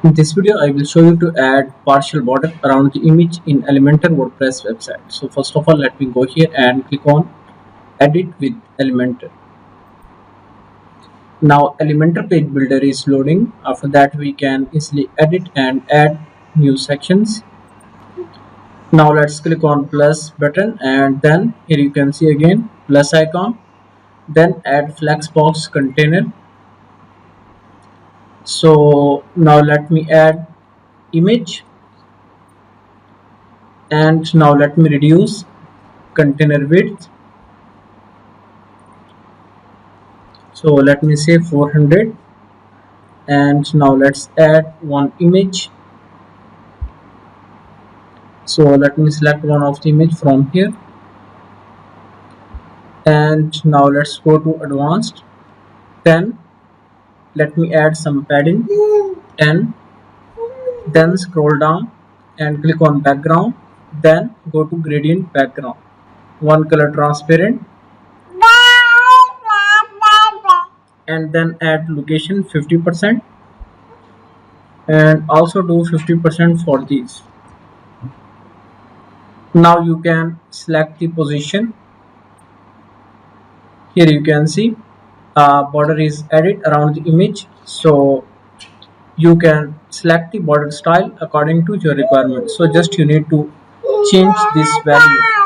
In this video, I will show you to add partial border around the image in Elementor WordPress website. So first of all, let me go here and click on Edit with Elementor. Now Elementor page builder is loading. After that, we can easily edit and add new sections. Now let's click on plus button, and then here you can see again plus icon. Then add flexbox container. So now let me add image, and now let me reduce container width. So let me say 400, and now let's add one image. So let me select one of the image from here, and now let's go to advanced. Then let me add some padding 10. Then scroll down and click on background. Then go to gradient background, one color transparent, and then add location 50%, and also do 50% for these. Now you can select the position. Here you can see border is added around the image, so you can select the border style according to your requirement. So just you need to change this value.